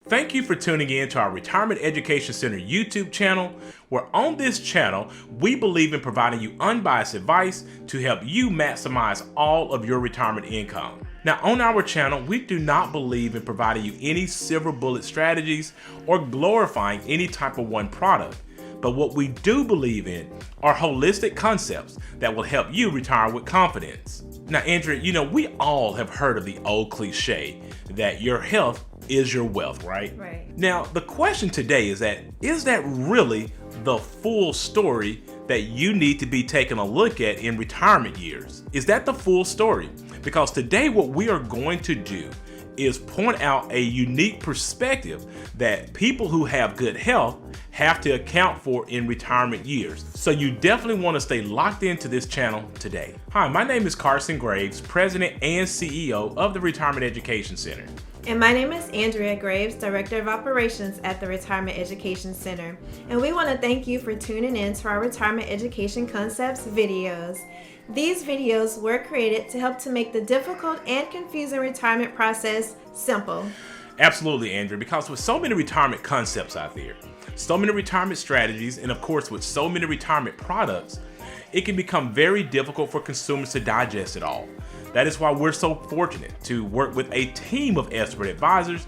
Thank you for tuning in to our Retirement Education Center YouTube channel, where on this channel, we believe in providing you unbiased advice to help you maximize all of your retirement income. Now, on our channel, we do not believe in providing you any silver bullet strategies or glorifying any type of one product. But what we do believe in are holistic concepts that will help you retire with confidence. Now, Andrea, we all have heard of the old cliche that your health is your wealth, right? Right. Now, the question today is that really the full story that you need to be taking a look at in retirement years? Is that the full story? Because today what we are going to do is point out a unique perspective that people who have good health have to account for in retirement years. So you definitely want to stay locked into this channel today. Hi, my name is Carson Graves, President and CEO of the Retirement Education Center. And my name is Andrea Graves, Director of Operations at the Retirement Education Center. And we want to thank you for tuning in to our Retirement Education Concepts videos. These videos were created to help to make the difficult and confusing retirement process simple. Absolutely, Andrea, because with so many retirement concepts out there, so many retirement strategies, and of course with so many retirement products, it can become very difficult for consumers to digest it all. That is why we're so fortunate to work with a team of expert advisors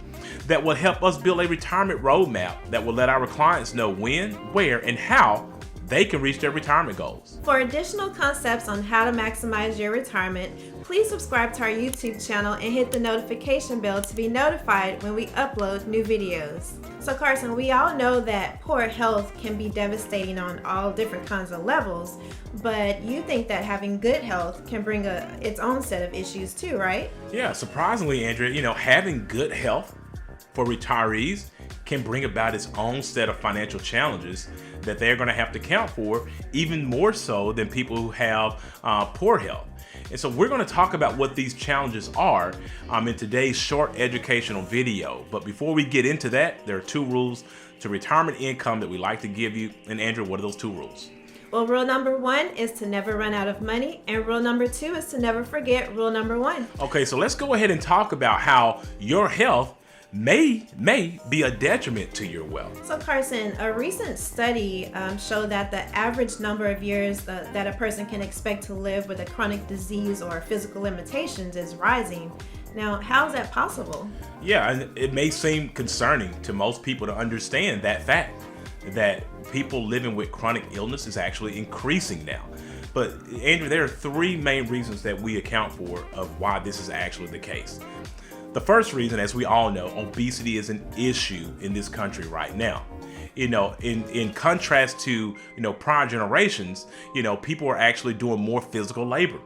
that will help us build a retirement roadmap that will let our clients know when, where, and how they can reach their retirement goals. For additional concepts on how to maximize your retirement, please subscribe to our YouTube channel and hit the notification bell to be notified when we upload new videos. So Carson, we all know that poor health can be devastating on all different kinds of levels, but you think that having good health can bring its own set of issues too, right? Yeah, surprisingly, Andrea, having good health for retirees can bring about its own set of financial challenges that they're going to have to account for, even more so than people who have poor health. And so we're going to talk about what these challenges are in today's short educational video. But before we get into that, there are 2 rules to retirement income that we like to give you. And Andrea, what are those 2 rules? Well, rule number 1 is to never run out of money, and rule number 2 is to never forget rule number 1. Okay, so let's go ahead and talk about how your health may be a detriment to your wealth. So Carson, a recent study showed that the average number of years that a person can expect to live with a chronic disease or physical limitations is rising. Now, how is that possible? Yeah, and it may seem concerning to most people to understand that fact, that people living with chronic illness is actually increasing now. But Andrew, there are 3 main reasons that we account for of why this is actually the case. The first reason, as we all know, obesity is an issue in this country right now. In contrast to, prior generations, people are actually doing more physical labor.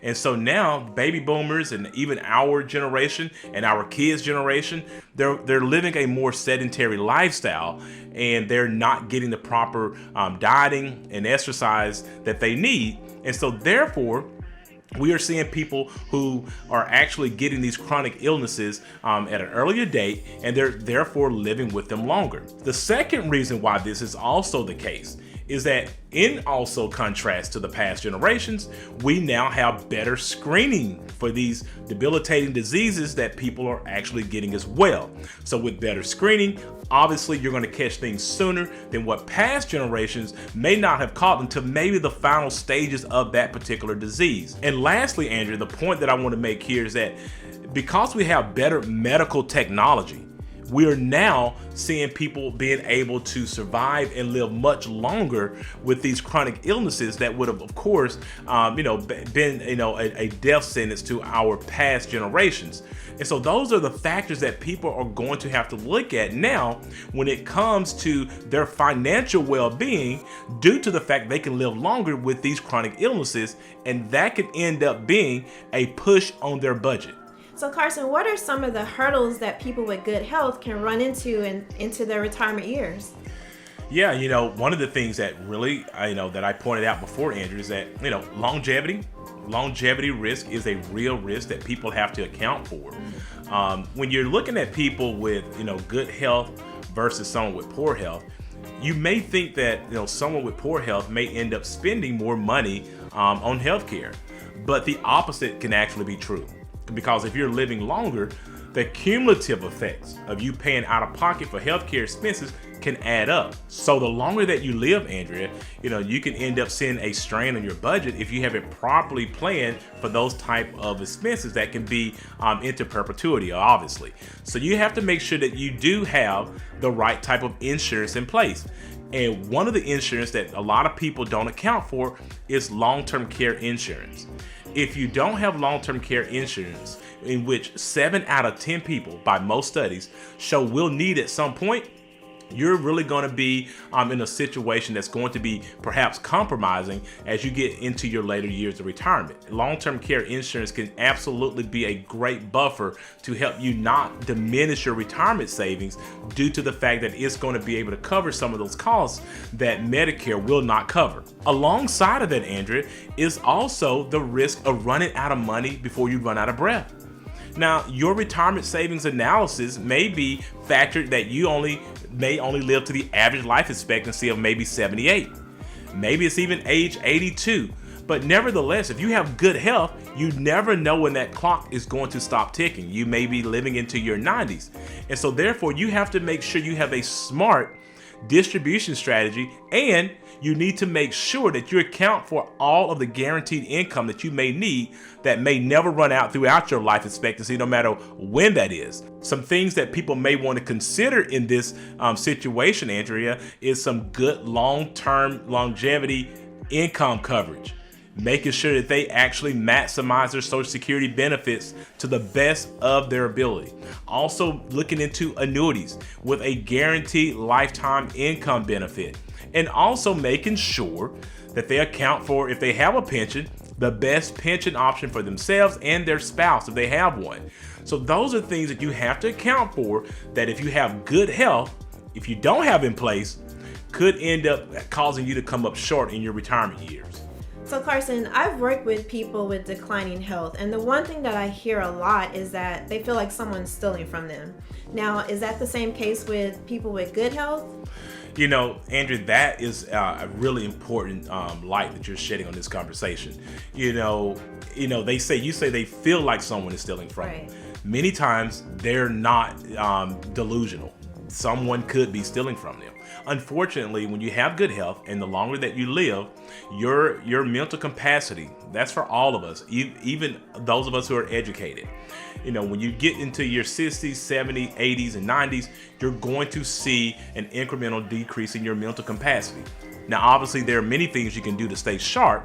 And so now baby boomers and even our generation and our kids' generation, they're living a more sedentary lifestyle, and they're not getting the proper dieting and exercise that they need. And so therefore, we are seeing people who are actually getting these chronic illnesses at an earlier date, and they're therefore living with them longer. The second reason why this is also the case is that, in also contrast to the past generations, we now have better screening for these debilitating diseases that people are actually getting as well. So with better screening, obviously you're going to catch things sooner than what past generations may not have caught until maybe the final stages of that particular disease. And lastly, Andrea, the point that I want to make here is that because we have better medical technology, we are now seeing people being able to survive and live much longer with these chronic illnesses that would have, of course, been a death sentence to our past generations. And so those are the factors that people are going to have to look at now when it comes to their financial well-being, due to the fact they can live longer with these chronic illnesses, and that can end up being a push on their budget. So Carson, what are some of the hurdles that people with good health can run into their retirement years? Yeah, one of the things that really, that I pointed out before, Andrew, is that, longevity risk is a real risk that people have to account for. When you're looking at people with, good health versus someone with poor health, you may think that, someone with poor health may end up spending more money on healthcare, but the opposite can actually be true. Because if you're living longer, the cumulative effects of you paying out of pocket for healthcare expenses can add up. So the longer that you live, Andrea, you can end up seeing a strain on your budget if you haven't properly planned for those type of expenses that can be into perpetuity, obviously. So you have to make sure that you do have the right type of insurance in place. And one of the insurance that a lot of people don't account for is long-term care insurance. If you don't have long-term care insurance, in which 7 out of 10 people, by most studies, show will need at some point, you're really going to be in a situation that's going to be perhaps compromising as you get into your later years of retirement. Long-term care insurance can absolutely be a great buffer to help you not diminish your retirement savings due to the fact that it's going to be able to cover some of those costs that Medicare will not cover. Alongside of that, Andrea, is also the risk of running out of money before you run out of breath. Now, your retirement savings analysis may be factored that you may only live to the average life expectancy of maybe 78. Maybe it's even age 82. But nevertheless, if you have good health, you never know when that clock is going to stop ticking. You may be living into your 90s. And so therefore, you have to make sure you have a smart distribution strategy, and you need to make sure that you account for all of the guaranteed income that you may need that may never run out throughout your life expectancy, no matter when that is. Some things that people may want to consider in this situation, Andrea, is some good long-term longevity income coverage, making sure that they actually maximize their Social Security benefits to the best of their ability. Also looking into annuities with a guaranteed lifetime income benefit, and also making sure that they account for, if they have a pension, the best pension option for themselves and their spouse if they have one. So those are things that you have to account for, that if you have good health, if you don't have in place, could end up causing you to come up short in your retirement years. So Carson, I've worked with people with declining health, and the one thing that I hear a lot is that they feel like someone's stealing from them. Now, is that the same case with people with good health? Andrew, that is a really important light that you're shedding on this conversation. They say they feel like someone is stealing from them. Many times they're not delusional. Someone could be stealing from them. Unfortunately, when you have good health and the longer that you live, your mental capacity, that's for all of us, even those of us who are educated. When you get into your 60s, 70s, 80s, and 90s, you're going to see an incremental decrease in your mental capacity. Now, obviously, there are many things you can do to stay sharp,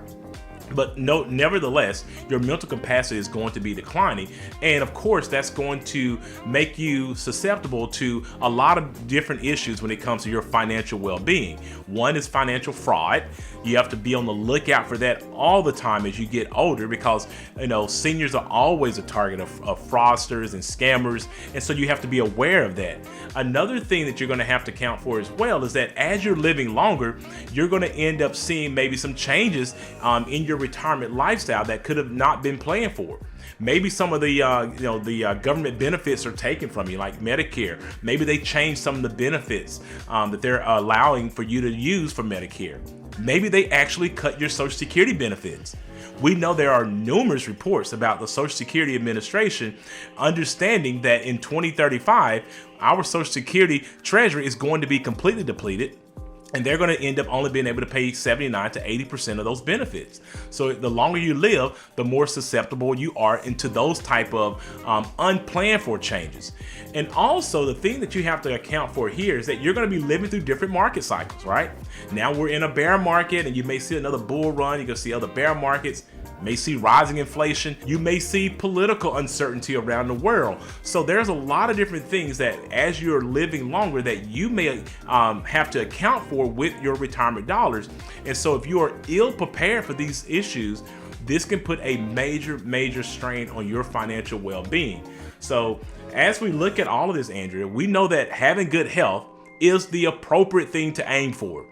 but nevertheless, your mental capacity is going to be declining. And of course, that's going to make you susceptible to a lot of different issues when it comes to your financial well-being. One is financial fraud. You have to be on the lookout for that all the time as you get older, because seniors are always a target of fraudsters and scammers. And so you have to be aware of that. Another thing that you're going to have to account for as well is that as you're living longer, you're going to end up seeing maybe some changes in your retirement lifestyle that could have not been planned for. Maybe some of the government benefits are taken from you, like Medicare. Maybe they change some of the benefits that they're allowing for you to use for Medicare. Maybe they actually cut your Social Security benefits. We know there are numerous reports about the Social Security Administration understanding that in 2035, our Social Security treasury is going to be completely depleted, and they're going to end up only being able to pay 79 to 80% of those benefits. So the longer you live, the more susceptible you are into those type of unplanned for changes. And also the thing that you have to account for here is that you're going to be living through different market cycles, right? Now we're in a bear market, and you may see another bull run. You're going to see other bear markets. You may see rising inflation. You may see political uncertainty around the world. So there's a lot of different things that as you're living longer that you may have to account for with your retirement dollars. And so if you are ill prepared for these issues, this can put a major strain on your financial well-being. So as we look at all of this, Andrea, we know that having good health is the appropriate thing to aim for.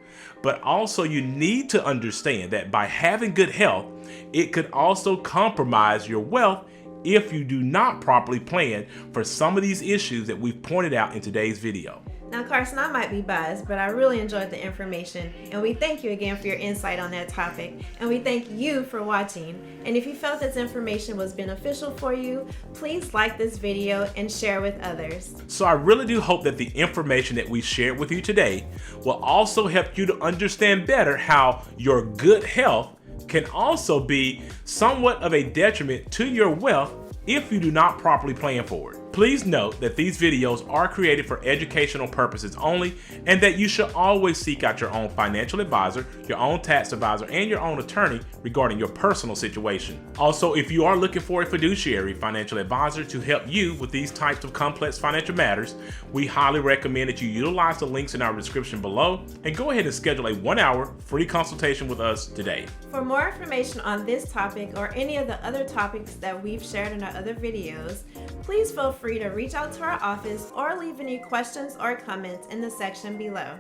But also you need to understand that by having good health, it could also compromise your wealth if you do not properly plan for some of these issues that we've pointed out in today's video. Now, Carson, I might be biased, but I really enjoyed the information, and we thank you again for your insight on that topic, and we thank you for watching. And if you felt this information was beneficial for you, please like this video and share with others. So I really do hope that the information that we shared with you today will also help you to understand better how your good health can also be somewhat of a detriment to your wealth if you do not properly plan for it. Please note that these videos are created for educational purposes only, and that you should always seek out your own financial advisor, your own tax advisor, and your own attorney regarding your personal situation. Also, if you are looking for a fiduciary financial advisor to help you with these types of complex financial matters, we highly recommend that you utilize the links in our description below and go ahead and schedule a 1-hour free consultation with us today. For more information on this topic or any of the other topics that we've shared in our other videos, please feel free to reach out to our office or leave any questions or comments in the section below.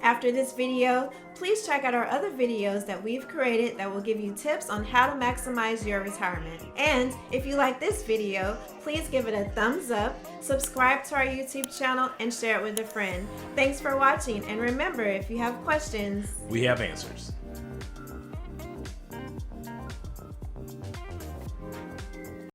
After this video, please check out our other videos that we've created that will give you tips on how to maximize your retirement. And if you like this video, please give it a thumbs up, subscribe to our YouTube channel, and share it with a friend. Thanks for watching, and remember, if you have questions, we have answers.